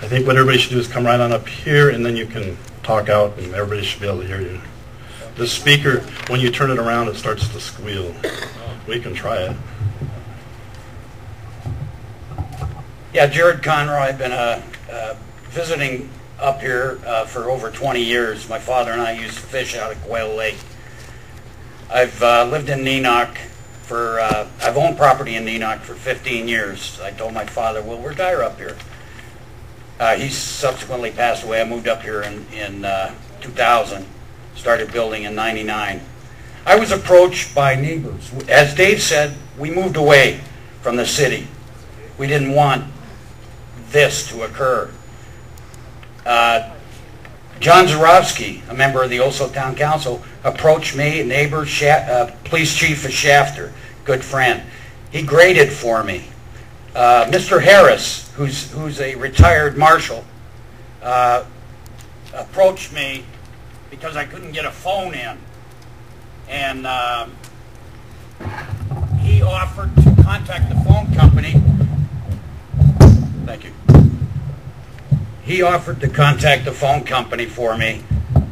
I think what everybody should do is come right on up here, and then you can talk out, and everybody should be able to hear you. The speaker, when you turn it around, it starts to squeal. We can try it. Yeah, Jared Conroy. I've been visiting up here for over 20 years. My father and I used to fish out at Quail Lake. I've lived in Neenach for, I've owned property in Neenach for 15 years. I told my father, we'll retire up here. He subsequently passed away. I moved up here in 2000, started building in 99. I was approached by neighbors. As Dave said, we moved away from the city. We didn't want this to occur. John Zarowski, a member of the Oso Town Council, approached me, a neighbor, police chief of Shafter, good friend. He graded for me. Mr. Harris, who's a retired marshal, approached me because I couldn't get a phone in. And he offered to contact the phone company. Thank you. He offered to contact the phone company for me,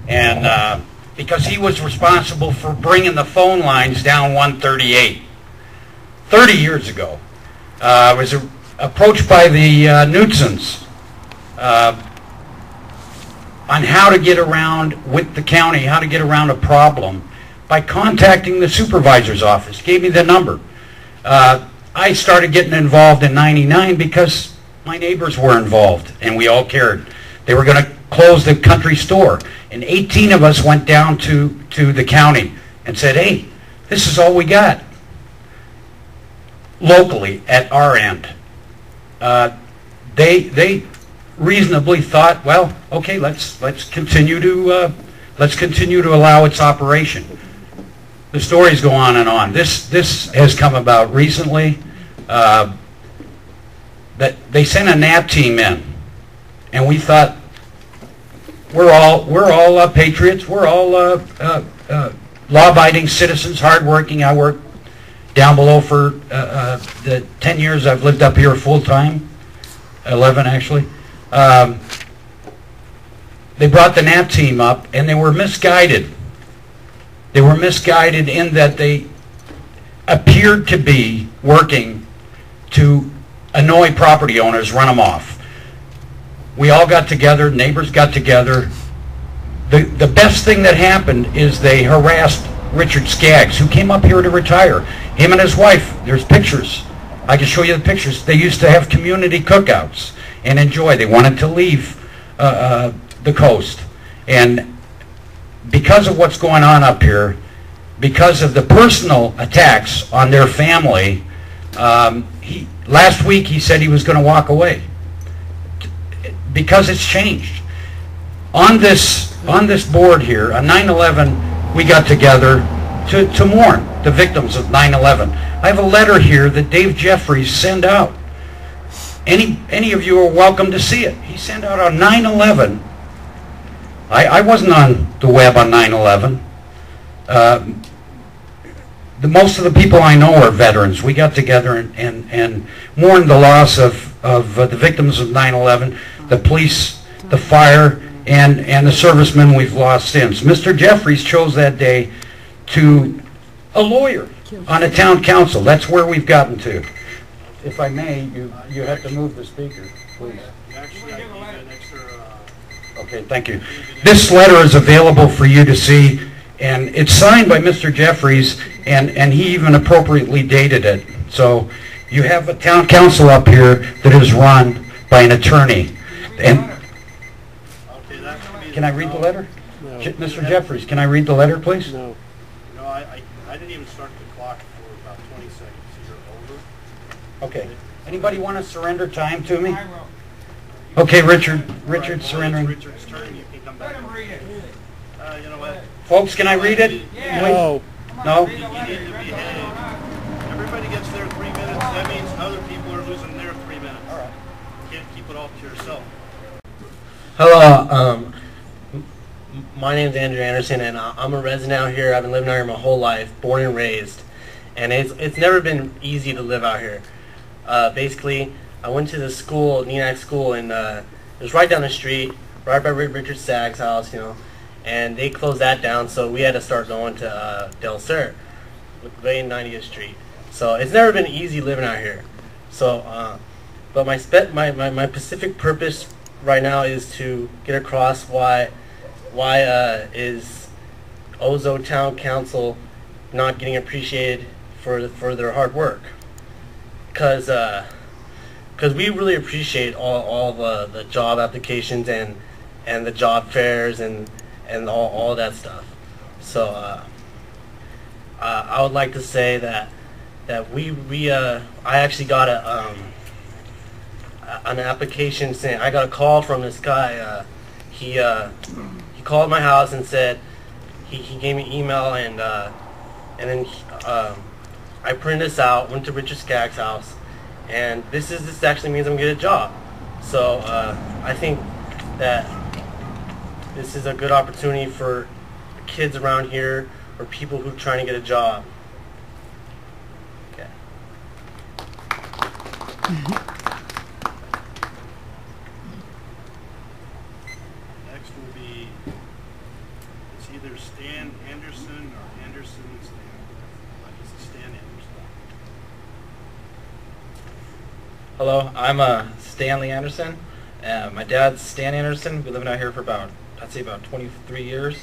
and because he was responsible for bringing the phone lines down 138. 30 years ago, I was approached by the Knutsons on how to get around with the county, how to get around a problem by contacting the supervisor's office. Gave me the number. I started getting involved in '99 because my neighbors were involved, and we all cared. They were going to close the country store, and 18 of us went down to the county and said, hey, this is all we got locally at our end. They reasonably thought, well, okay, let's continue to allow its operation. The stories go on and on. This has come about recently. That they sent a NAP team in, and we thought we're all patriots. We're all law-abiding citizens, hardworking. I work down below for the 10 years I've lived up here full time, 11 actually. They brought the NAP team up, and they were misguided. They were misguided in that they appeared to be working to annoy property owners, run them off. We all got together, neighbors got together. The best thing that happened is they harassed Richard Skaggs, who came up here to retire. Him and his wife, there's pictures. I can show you the pictures. They used to have community cookouts and enjoy. They wanted to leave the coast. And because of what's going on up here, because of the personal attacks on their family, last week he said he was going to walk away because it's changed. On this board here, on 9/11, we got together to mourn the victims of 9/11. I have a letter here that Dave Jeffries sent out. Any of you are welcome to see it. He sent out on 9/11. I wasn't on the web on 9/11. Most of the people I know are veterans. We got together and mourned the loss of the victims of 9/11, the police, the fire, and the servicemen we've lost since. Mr. Jeffries chose that day to a lawyer on a town council. That's where we've gotten to. If I may, you have to move the speaker, please. Okay, thank you. This letter is available for you to see, and it's signed by Mr. Jeffries, and he even appropriately dated it. So you have a town council up here that is run by an attorney. And can I read the letter? No. Mr. Jeffries, can I read the letter, please? No. No, I didn't even start the clock for about 20 seconds. You're over. Okay. Anybody want to surrender time to me? I will. Okay, Richard, surrendering. Richard's turn. You can come back. Let him read it. You know what? Folks, can I read it? Yeah. No. No? You need to behave. Everybody gets their 3 minutes. That means other people are losing their 3 minutes. All right. You can't keep it all to yourself. Hello, my name's Andrew Anderson, and I'm a resident out here. I've been living out here my whole life, born and raised, and it's never been easy to live out here. Basically, I went to the school, Neenach School, in It was right down the street, right by Richard Sagg's house, and they closed that down, so we had to start going to Del Sur, with Bay 90th Street. So it's never been easy living out here. So, but my specific purpose right now is to get across why is Ozo Town Council not getting appreciated for their hard work. Because we really appreciate all the job applications and the job fairs and all that stuff. So I would like to say that I actually got an application saying, I got a call from this guy. He called my house and said he gave me an email, and then I printed this out, went to Richard Skaggs' house, and this actually means I'm gonna get a job. So I think that this is a good opportunity for kids around here or people who are trying to get a job. Okay. Next will be, it's either Stan Anderson or Anderson Stan. Like it's Stan Anderson. Hello, I'm Stanley Anderson. My dad's Stan Anderson. We've been living out here for I'd say about 23 years.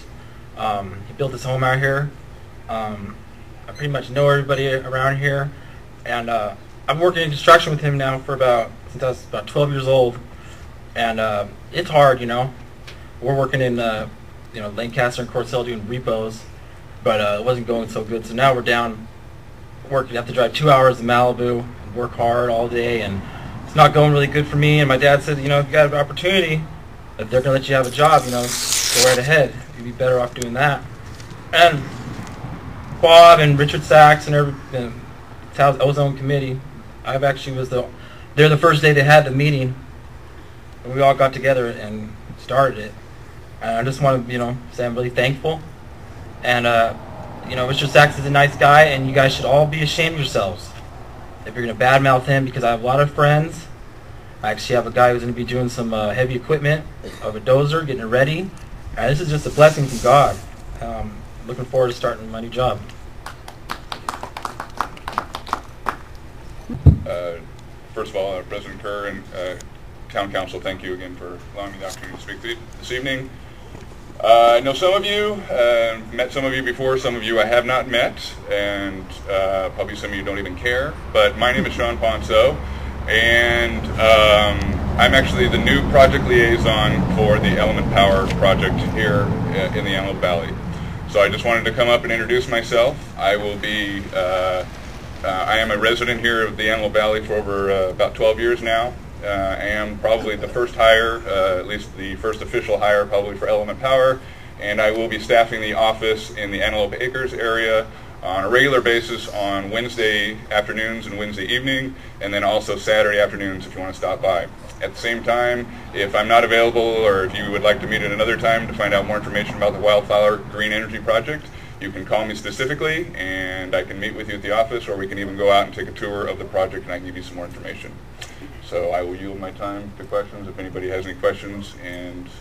He built his home out here. I pretty much know everybody around here, and I've worked in construction with him now for since I was about 12 years old, and it's hard, We're working in Lancaster and Cortell doing repos, but it wasn't going so good. So now we're down working. You have to drive 2 hours to Malibu and work hard all day, and it's not going really good for me. And my dad said, if you got an opportunity, if they're going to let you have a job, go right ahead. You'd be better off doing that. And Bob and Richard Sachs and the Ozone Committee, I've actually they're the first day they had the meeting, and we all got together and started it. And I just want to, say I'm really thankful. And, Richard Sachs is a nice guy, and you guys should all be ashamed of yourselves if you're going to badmouth him, because I have a lot of friends. I actually have a guy who's going to be doing some heavy equipment of a dozer, getting it ready. And this is just a blessing from God. Looking forward to starting my new job. First of all, President Kerr and Town Council, thank you again for allowing me the opportunity to speak this evening. I know some of you, met some of you before, some of you I have not met, and probably some of you don't even care, but my name is Sean Ponceau, and I'm actually the new project liaison for the Element Power project here in the Antelope Valley. So I just wanted to come up and introduce myself. I will be, I am a resident here of the Antelope Valley for over about 12 years now. I am probably the first hire, at least the first official hire probably for Element Power, and I will be staffing the office in the Antelope Acres area on a regular basis on Wednesday afternoons and Wednesday evening, and then also Saturday afternoons if you want to stop by. At the same time, if I'm not available, or if you would like to meet at another time to find out more information about the Wildflower Green Energy Project, you can call me specifically, and I can meet with you at the office, or we can even go out and take a tour of the project, and I can give you some more information. So I will yield my time to questions if anybody has any questions. And There's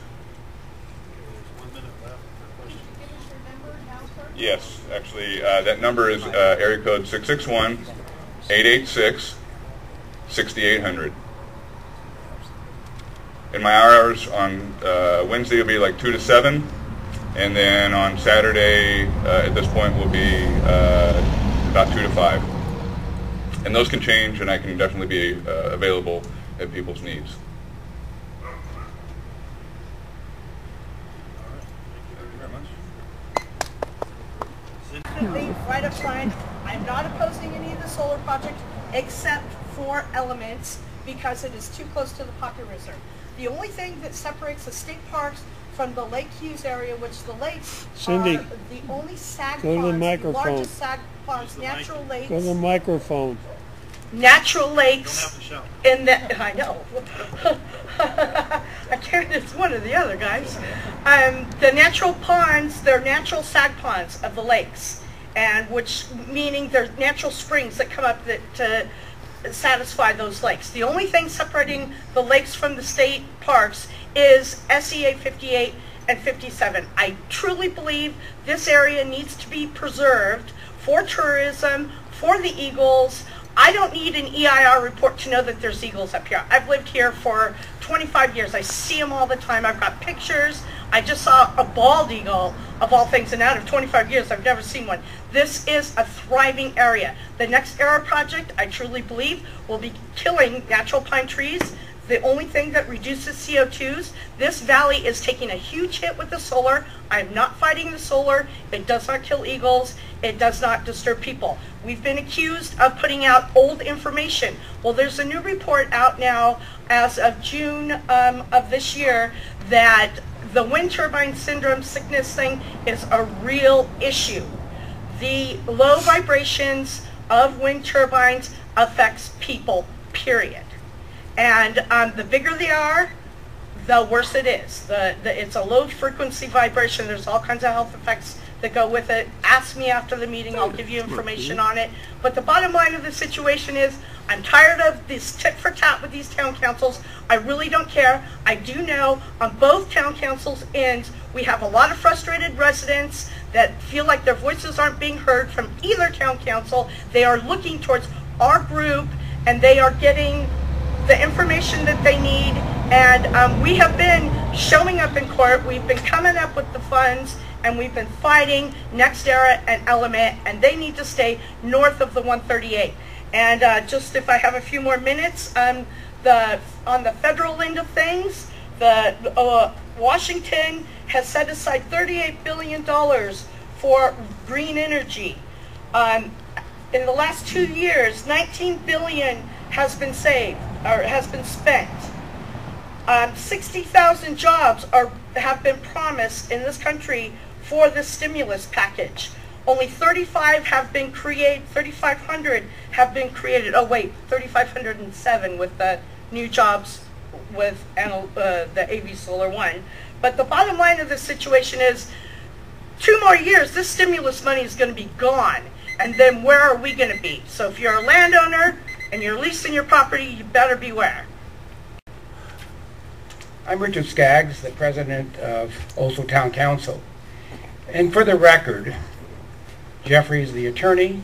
1 minute left for questions. Give us your number now, sir. yes, actually, that number is area code 661-886-6800. And my hours on Wednesday will be like 2 to 7, and then on Saturday at this point will be about 2 to 5. And those can change, and I can definitely be available at people's needs. Definitely, right up front, I'm not opposing any of the solar project except for Elements because it is too close to the Pocket Reserve. The only thing that separates the state parks from the Lake Hughes area, which the lakes Cindy, are the only sag go to the ponds, the microphone. largest sag ponds, natural lakes. Go to the microphone. Natural You lakes don't have to shout. in the, I know. I can't, it's one or the other, guys. The natural ponds, they're natural sag ponds of the lakes, and which meaning they're natural springs that come up satisfy those lakes. The only thing separating the lakes from the state parks is SEA 58 and 57. I truly believe this area needs to be preserved for tourism, for the eagles. I don't need an EIR report to know that there's eagles up here. I've lived here for 25 years. I see them all the time. I've got pictures. I just saw a bald eagle, of all things, and out of 25 years, I've never seen one. This is a thriving area. The next ERA project, I truly believe, will be killing natural pine trees. The only thing that reduces CO2s, this valley is taking a huge hit with the solar. I'm not fighting the solar. It does not kill eagles. It does not disturb people. We've been accused of putting out old information. Well, there's a new report out now as of June of this year that the wind turbine syndrome sickness thing is a real issue. The low vibrations of wind turbines affects people, period. And the bigger they are, the worse it is. It's a low frequency vibration. There's all kinds of health effects that go with it. Ask me after the meeting. I'll give you information on it. But the bottom line of the situation is I'm tired of this tit for tat with these town councils. I really don't care. I do know on both town councils' ends, we have a lot of frustrated residents that feel like their voices aren't being heard from either town council. They are looking towards our group and they are getting the information that they need, and we have been showing up in court. We've been coming up with the funds, and we've been fighting NextEra and Element, and they need to stay north of the 138. And just if I have a few more minutes, on the federal end of things, Washington has set aside $38 billion for green energy. In the last 2 years, $19 billion has been saved, or has been spent. 60,000 jobs have been promised in this country for this stimulus package. Only 3,500 have been created. Oh wait, 3,507 with the new jobs with the AV Solar One. But the bottom line of this situation is 2 more years, this stimulus money is going to be gone. And then where are we going to be? So if you're a landowner and you're leasing your property, you better beware. I'm Richard Skaggs, the president of Oslo Town Council. And for the record, Jeffrey is the attorney,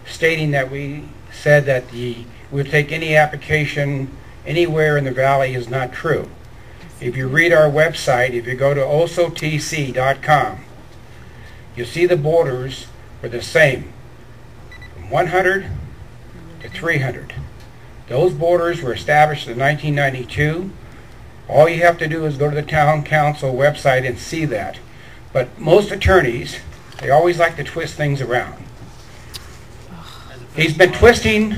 stating that we said that we'll take any application anywhere in the valley is not true. If you read our website, if you go to oslotc.com, you'll see the borders were the same, from 100 to 300. Those borders were established in 1992. All you have to do is go to the town council website and see that. But most attorneys, they always like to twist things around. He's been twisting.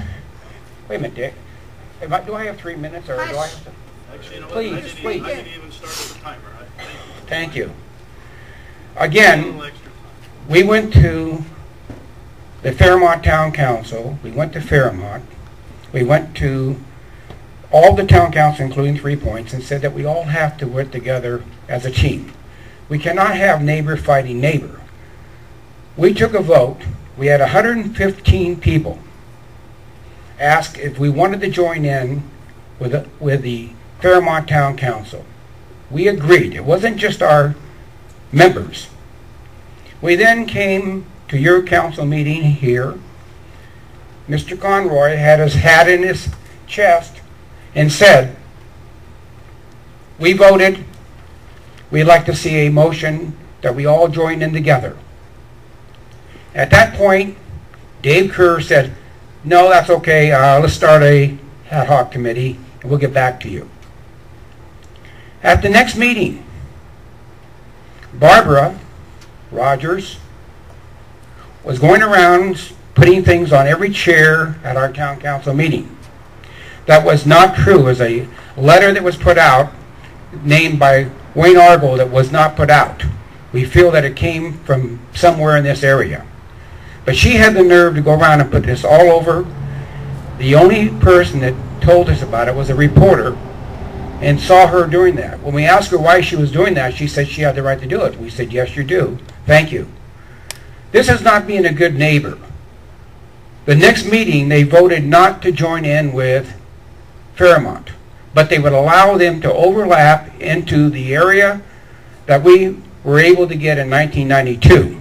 Wait a minute, Dick. Do I have 3 minutes, or do I have to? Actually, you know Please, what? please. I didn't even start with the timer. Thank you. A Again, little extra time. we went to the Fairmont Town Council. We went to Fairmont. We went to all the town council, including 3 Points, and said that we all have to work together as a team. We cannot have neighbor fighting neighbor. We took a vote. We had 115 people ask if we wanted to join in with the Fairmont Town Council. We agreed. It wasn't just our members. We then came to your council meeting here. Mr. Conroy had his hat in his chest and said, we voted, we'd like to see a motion that we all join in together. At that point, Dave Kerr said, no, that's okay, let's start a ad hoc committee and we'll get back to you. At the next meeting, Barbara Rogers was going around putting things on every chair at our town council meeting. That was not true. It was a letter that was put out named by Wayne Argo that was not put out. We feel that it came from somewhere in this area. But she had the nerve to go around and put this all over. The only person that told us about it was a reporter and saw her doing that. When we asked her why she was doing that, she said she had the right to do it. We said, yes, you do. Thank you. This is not being a good neighbor. The next meeting, they voted not to join in with Fairmont, but they would allow them to overlap into the area that we were able to get in 1992.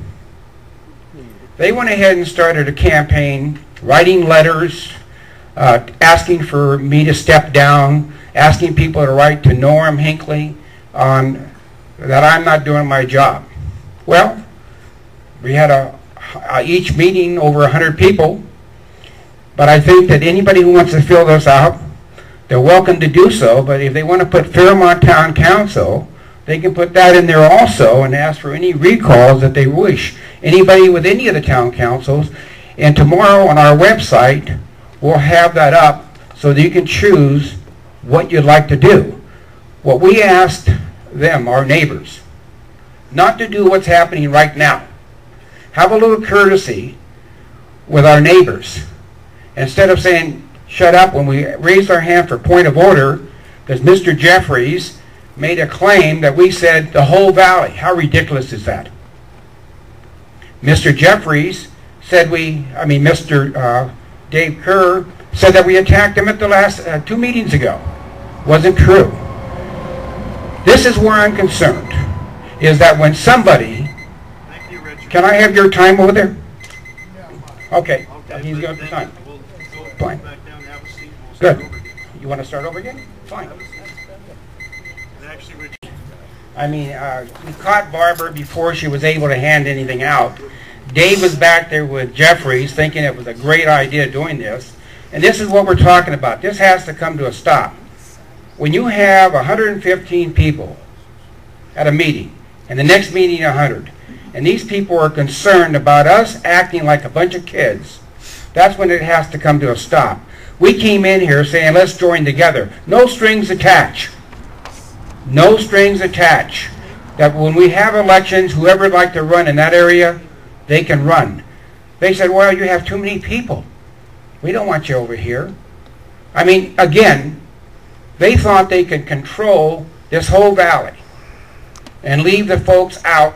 They went ahead and started a campaign, writing letters, asking for me to step down, asking people to write to Norm Hinckley on that I'm not doing my job. Well, we had each meeting over 100 people, but I think that anybody who wants to fill this out, they're welcome to do so, but if they want to put Fairmont Town Council, they can put that in there also and ask for any recalls that they wish. Anybody with any of the town councils, and tomorrow on our website, we'll have that up so that you can choose what you'd like to do. What we asked them, our neighbors, not to do what's happening right now. Have a little courtesy with our neighbors. Instead of saying, shut up, when we raised our hand for point of order, because Mr. Jeffries made a claim that we said the whole valley. How ridiculous is that? Mr. Jeffries said Mr. Dave Kerr said that we attacked him at the last 2 meetings ago. Wasn't true. This is where I'm concerned, is that when somebody... Thank you, Richard. Can I have your time over there? Okay, he's got the time. Fine. Good. You want to start over again? Fine. I mean, we caught Barbara before she was able to hand anything out. Dave was back there with Jeffries thinking it was a great idea doing this. And this is what we're talking about. This has to come to a stop. When you have 115 people at a meeting, and the next meeting 100, and these people are concerned about us acting like a bunch of kids, that's when it has to come to a stop. We came in here saying, let's join together. No strings attached. No strings attached. That when we have elections, whoever would like to run in that area, they can run. They said, well, you have too many people. We don't want you over here. I mean, again, they thought they could control this whole valley and leave the folks out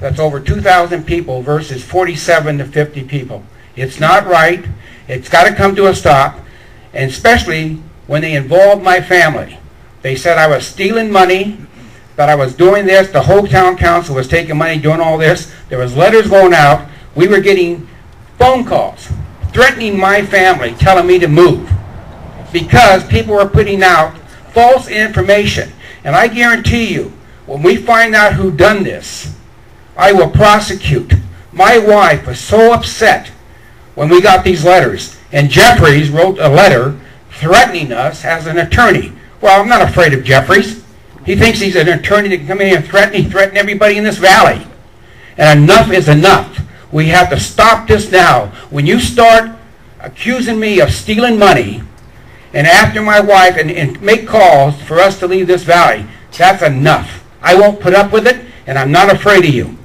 that's over 2,000 people versus 47 to 50 people. It's not right. It's got to come to a stop, and especially when they involved my family. They said I was stealing money, that I was doing this. The whole town council was taking money, doing all this. There was letters going out. We were getting phone calls threatening my family, telling me to move because people were putting out false information. And I guarantee you, when we find out who done this, I will prosecute. My wife was so upset when we got these letters. And Jeffries wrote a letter threatening us as an attorney. Well, I'm not afraid of Jeffries. He thinks he's an attorney that can come in here and threaten everybody in this valley. And enough is enough. We have to stop this now. When you start accusing me of stealing money and after my wife and make calls for us to leave this valley, that's enough. I won't put up with it, and I'm not afraid of you.